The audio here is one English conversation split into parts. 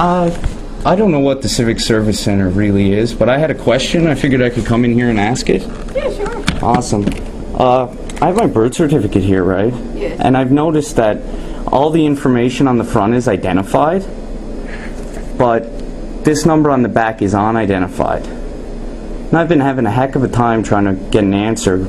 I don't know what the Civic Service Center really is, but I had a question. I figured I could come in here and ask it. Yeah, sure. Awesome. I have my birth certificate here, right? Yes. And I've noticed that all the information on the front is identified, but this number on the back is unidentified. And I've been having a heck of a time trying to get an answer,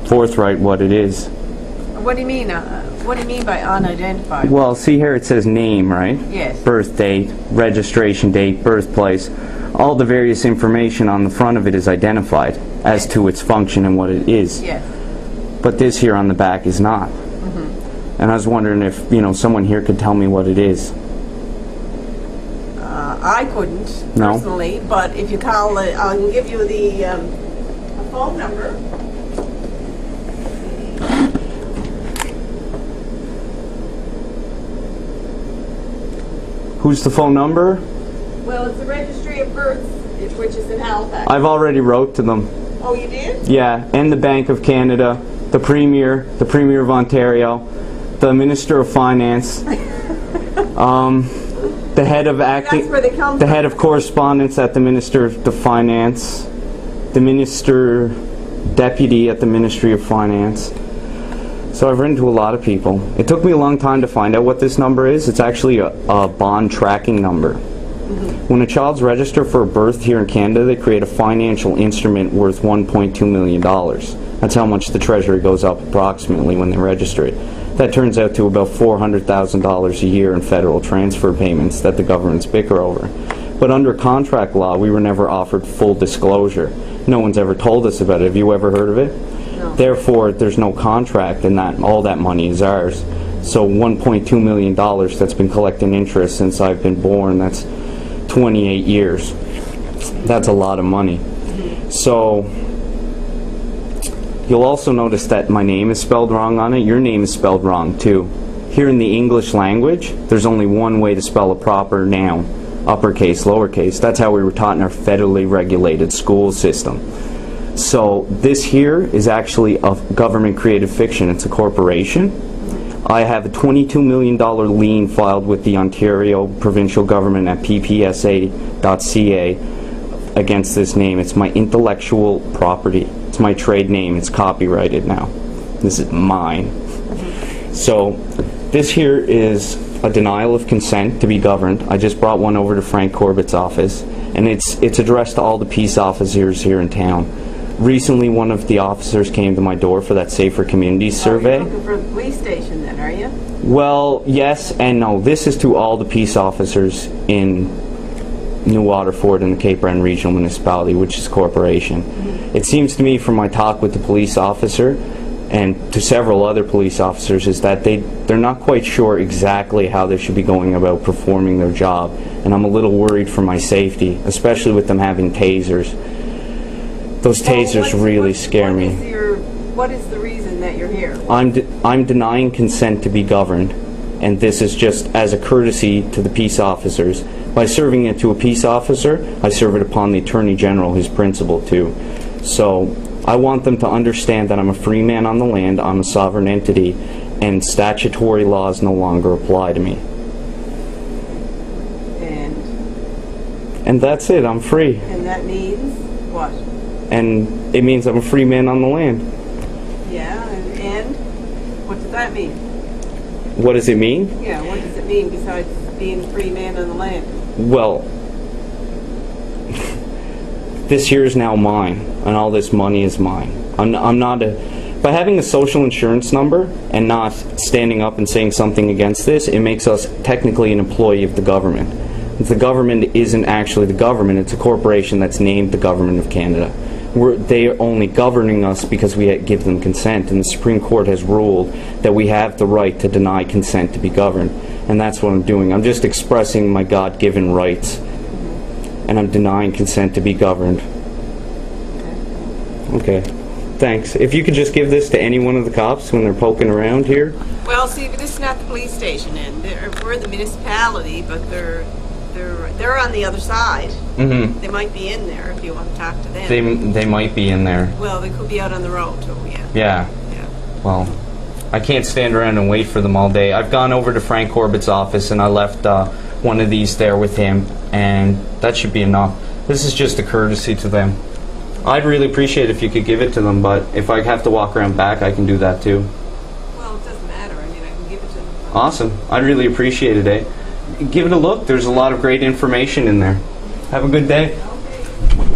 forthright what it is. What do you mean? What do you mean by unidentified? Well, see here it says name, right? Yes. Birth date, registration date, birthplace. All the various information on the front of it is identified as to its function and what it is. Yes. But this here on the back is not. Mm-hmm. And I was wondering if, someone here could tell me what it is. I couldn't, No? personally, but if you call it, I can give you the phone number. Who's the phone number? Well, it's the Registry of Births, which is in Halifax. I've already wrote to them. Oh, you did? Yeah, and the Bank of Canada, the Premier of Ontario, the Minister of Finance, the head of acting, That's where they come the from. head of correspondence at the Minister of the Finance, the Minister Deputy at the Ministry of Finance. So I've written to a lot of people. It took me a long time to find out what this number is. It's actually a bond tracking number. Mm-hmm. When a child's registered for a birth here in Canada, they create a financial instrument worth $1.2 million. That's how much the Treasury goes up approximately when they register it. That turns out to about $400,000 a year in federal transfer payments that the governments bicker over. But under contract law, we were never offered full disclosure. No one's ever told us about it. Have you ever heard of it? No. Therefore, there's no contract, and that all that money is ours. So $1.2 million that's been collecting interest since I've been born, that's 28 years. That's a lot of money. So you'll also notice that my name is spelled wrong on it. Your name is spelled wrong too. Here in the English language, there's only one way to spell a proper noun, uppercase, lowercase. That's how we were taught in our federally regulated school system. So this here is actually a government created fiction. It's a corporation. I have a $22 million lien filed with the Ontario provincial government at ppsa.ca against this name. It's my intellectual property. It's my trade name. It's copyrighted now. This is mine. So this here is a denial of consent to be governed. I just brought one over to Frank Corbett's office, and it's addressed to all the peace officers here in town. Recently, one of the officers came to my door for that Safer Communities survey. You're looking for the police station then, are you? Well, yes and no. This is to all the peace officers in New Waterford and the Cape Breton Regional Municipality, which is a corporation. Mm-hmm. It seems to me from my talk with the police officer and to several other police officers is that they're not quite sure exactly how they should be going about performing their job. And I'm a little worried for my safety, especially with them having tasers. Those tasers really scare me. What is the reason that you're here? I'm denying consent to be governed, and this is just as a courtesy to the peace officers. By serving it to a peace officer, I serve it upon the Attorney General, his principal, too. So I want them to understand that I'm a free man on the land, I'm a sovereign entity, and statutory laws no longer apply to me. And that's it, I'm free. And that means what? And it means I'm a free man on the land. Yeah, and what does that mean? What does it mean? Yeah, what does it mean besides being a free man on the land? Well, this here is now mine, and all this money is mine. I'm not by having a social insurance number and not standing up and saying something against this, it makes us technically an employee of the government. The government isn't actually the government, it's a corporation that's named the Government of Canada. They are only governing us because we give them consent, and the Supreme Court has ruled that we have the right to deny consent to be governed, and that's what I'm doing. I'm just expressing my God-given rights, and I'm denying consent to be governed. Okay, thanks. If you could just give this to any one of the cops when they're poking around here. Well, see, but this is not the police station, and we're the municipality, but they're on the other side. Mm-hmm. They might be in there if you want to talk to them. They might be in there. Well, they could be out on the road too. Yeah. Yeah. Well, I can't stand around and wait for them all day. I've gone over to Frank Corbett's office and I left one of these there with him, and that should be enough. This is just a courtesy to them. I'd really appreciate it if you could give it to them, but if I have to walk around back, I can do that too. Well, it doesn't matter. I mean, I can give it to them. Awesome. I'd really appreciate it, eh? Give it a look. There's a lot of great information in there. Have a good day. Okay.